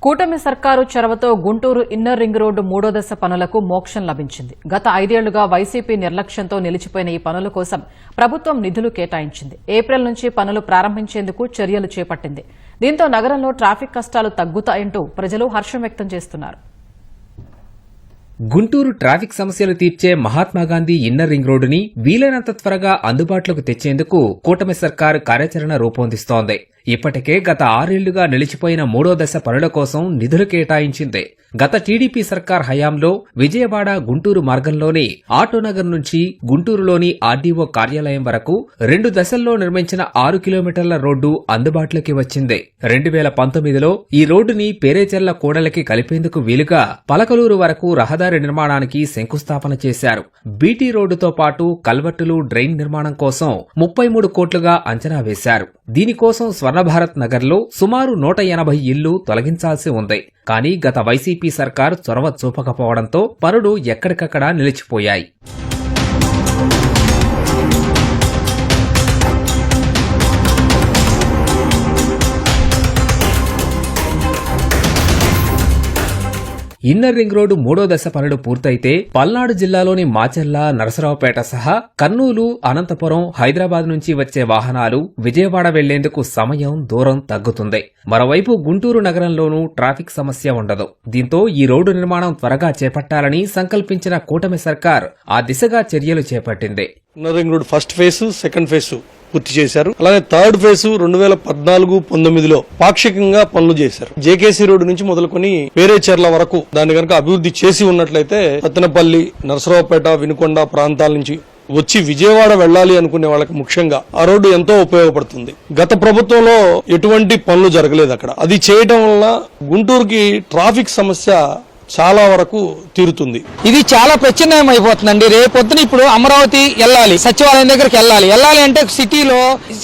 కూటమి సర్కారు చొరవతో గుంటూరు ఇన్నర్ రింగ్ రోడ్డు మూడో దశ పనులకు మోక్షం లభించింది. గత 5 ఏళ్లుగా వైసీపీ నిర్లక్ష్యంతో నిలిచిపోయిన ఈ పనుల కోసం ప్రభుత్వం నిధులు కేటాయించింది. ఏప్రిల్ నుంచి పనులు ప్రారంభించేందుకు చర్యలు చేపట్టింది. దీంతో నగరంలో ట్రాఫిక్ కష్టాలు తగ్గుతాయంటూ ప్రజలు హర్షం వ్యక్తం చేస్తున్నారు. గుంటూరు ట్రాఫిక్ సమస్యలు తీర్చే మహాత్మాగాంధీ ఇన్నర్ రింగ్ రోడ్డుని వీలైనంత త్వరగా అందుబాటులోకి తెచ్చేందుకు కూటమి సర్కారు కార్యాచరణ రూపొందిస్తోంది. ఇప్పటికే గత 6 ఏళ్లుగా నిలిచిపోయిన మూడో దశ పనుల కోసం నిధులు కేటాయించింది. గత టీడీపీ సర్కార్ హయాంలో విజయవాడ గుంటూరు మార్గంలోని ఆటోనగర్ నుంచి గుంటూరులోని ఆర్డీఓ కార్యాలయం వరకు 2 దశల్లో నిర్మించిన 6 కిలోమీటర్ల రోడ్డు అందుబాటులోకి వచ్చింది. 2019లో ఈ రోడ్డుని పేరేచెర్ల కూడలికి కలిపేందుకు వీలుగా పలకలూరు వరకు రహదారి నిర్మాణానికి శంకుస్థాపన చేశారు. బీటీ రోడ్డుతో పాటు కల్వర్టులు, డ్రైన్ నిర్మాణం కోసం 33 కోట్లుగా అంచనా వేశారు. దీనికోసం స్వర్ణభారత్ నగర్లో సుమారు 180 ఇళ్లు తొలగించాల్సి ఉంది. కానీ గత వైసీపీ సర్కార్ చొరవ చూపకపోవడంతో పనులు ఎక్కడికక్కడ నిలిచిపోయాయి. ఇన్నర్ రింగ్ రోడ్డు మూడో దశ పనులు పూర్తయితే పల్నాడు జిల్లాలోని మాచర్ల, నరసరావుపేట సహా కర్నూలు, అనంతపురం, హైదరాబాద్ నుంచి వచ్చే వాహనాలు విజయవాడ వెళ్లేందుకు సమయం, దూరం తగ్గుతుంది. మరోవైపు గుంటూరు నగరంలోనూ ట్రాఫిక్ సమస్య ఉండదు. దీంతో ఈ రోడ్డు నిర్మాణం త్వరగా చేపట్టాలని సంకల్పించిన కూటమి సర్కార్ ఆ దిశగా చర్యలు చేపట్టింది. Inner ring road first phase, second phase పూర్తి చేశారు. అలాగే థర్డ్ ఫేజ్ 2014-19లో పాక్షికంగా పనులు చేశారు. జేకేసీ రోడ్డు నుంచి మొదలుకొని పేరేచెర్ల వరకు దాన్ని కనుక అభివృద్ధి చేసి ఉన్నట్లయితే సత్తెనపల్లి, నరసరావుపేట, వినుకొండ ప్రాంతాల నుంచి వచ్చి విజయవాడ వెళ్లాలి అనుకునే వాళ్ళకి ముఖ్యంగా ఆ రోడ్డు ఎంతో ఉపయోగపడుతుంది. గత ప్రభుత్వంలో ఎటువంటి పనులు జరగలేదు అక్కడ. అది చేయడం వల్ల గుంటూరుకి ట్రాఫిక్ సమస్య చాలా వరకు తీరుతుంది. ఇది చాలా ప్రత్యామ్నాయం అయిపోతుందండి. రేపొద్దున ఇప్పుడు అమరావతి వెళ్ళాలి, సచివాలయం దగ్గరికి వెళ్ళాలి అంటే సిటీలో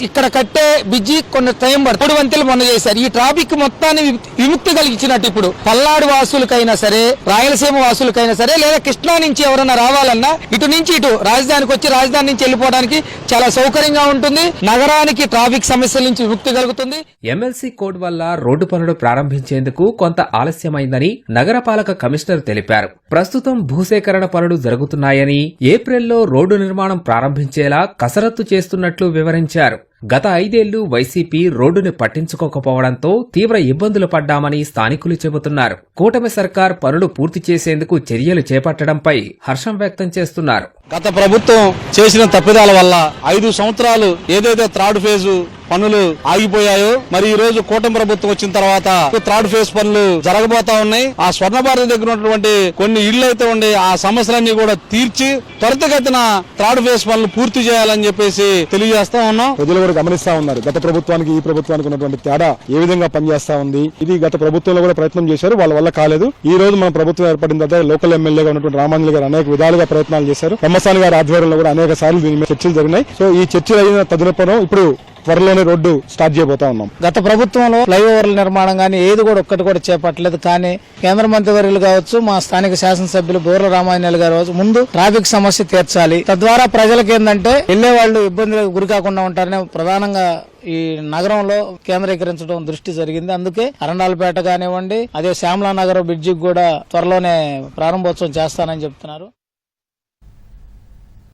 ఇక్కడ కట్టే బిజీ కొన్ని టైం పడుతుంది. 3 వంతులు మొన్న చేశారు. ఈ ట్రాఫిక్ మొత్తాన్ని విముక్తి కలిగించినట్టు ఇప్పుడు పల్నాడు వాసులకైనా సరే, రాయలసీమ వాసులకైనా సరే, లేదా కృష్ణా నుంచి ఎవరైనా రావాలన్నా ఇటు నుంచి ఇటు రాజధానికి వచ్చి రాజధాని నుంచి వెళ్ళిపోవడానికి చాలా సౌకర్యంగా ఉంటుంది. నగరానికి ట్రాఫిక్ సమస్యల నుంచి విముక్తి కలుగుతుంది. ఎమ్మెల్సీ కోడ్ వల్ల రోడ్డు పనులు ప్రారంభించేందుకు కొంత ఆలస్యమైందని నగరపాలక కమిషనర్ తెలిపారు. ప్రస్తుతం భూసేకరణ పనులు జరుగుతున్నాయని, ఏప్రిల్లో రోడ్డు నిర్మాణం ప్రారంభించేలా కసరత్తు చేస్తున్నట్లు వివరించారు. గత 5 ఏళ్లు వైసీపీ రోడ్డుని పట్టించుకోకపోవడంతో తీవ్ర ఇబ్బందులు పడ్డామని స్థానికులు చెబుతున్నారు. కూటమి సర్కార్ పనులు పూర్తి చేసేందుకు చర్యలు చేపట్టడంపై హర్షం వ్యక్తం చేస్తున్నారు. గత ప్రభుత్వం చేసిన తప్పిదాల వల్ల 5 సంవత్సరాలు ఏదైతే థర్డ్ ఫేజ్ పనులు ఆగిపోయాయో, మరి ఈ రోజు కూటమి ప్రభుత్వం వచ్చిన తర్వాత థర్డ్ ఫేజ్ పనులు జరగబోతా ఉన్నాయి. ఆ స్వర్ణభారత్ దగ్గర ఉన్నటువంటి కొన్ని ఇళ్లు అయితే ఉండే ఆ సమస్యలన్నీ కూడా తీర్చి త్వరితగతిన థర్డ్ ఫేజ్ పనులు పూర్తి చేయాలని చెప్పేసి తెలియజేస్తా ఉన్నాం. ప్రజలు కూడా గమనిస్తా ఉన్నారు గత ప్రభుత్వానికి ఈ ప్రభుత్వానికి ఉన్నటువంటి తేడా ఏ విధంగా పనిచేస్తా ఉంది. ఇది గత ప్రభుత్వంలో కూడా ప్రయత్నం చేశారు, వాళ్ళ వల్ల కాలేదు. ఈ రోజు మన ప్రభుత్వం ఏర్పడిన తర్వాత లోకల్ ఎమ్మెల్యేగా ఉన్నటువంటి రామాంజలి గారు అనేక విధాలుగా ప్రయత్నాలు చేశారు. బ్రహ్మసాని గారి ఆధ్వర్యంలో కూడా అనేక సార్లు దీని మీద చర్చలు జరిగినాయి. సో ఈ చర్చలు అయిన తదుపరి ఇప్పుడు త్వరలోనే రోడ్డు స్టార్ట్ చేయబోతా ఉన్నాం. గత ప్రభుత్వంలో ఫ్లైఓవర్ల నిర్మాణం గానీ ఏది కూడా ఒక్కటి కూడా చేపట్టలేదు. కానీ కేంద్ర మంత్రివర్యులు కావచ్చు, మా స్థానిక శాసనసభ్యులు బోర్ల రామాంజనేయులు గారు ముందు ట్రాఫిక్ సమస్య తీర్చాలి, తద్వారా ప్రజలకు ఏంటంటే వెళ్లే వాళ్ళు ఇబ్బందులకు గురి కాకుండా ఉంటారని ప్రధానంగా ఈ నగరంలో కేంద్రీకరించడం దృష్టి జరిగింది. అందుకే అరండాలపేట కానివ్వండి, అదే శ్యామలా నగర్ బ్రిడ్జికి కూడా త్వరలోనే ప్రారంభోత్సవం చేస్తానని చెప్తున్నారు.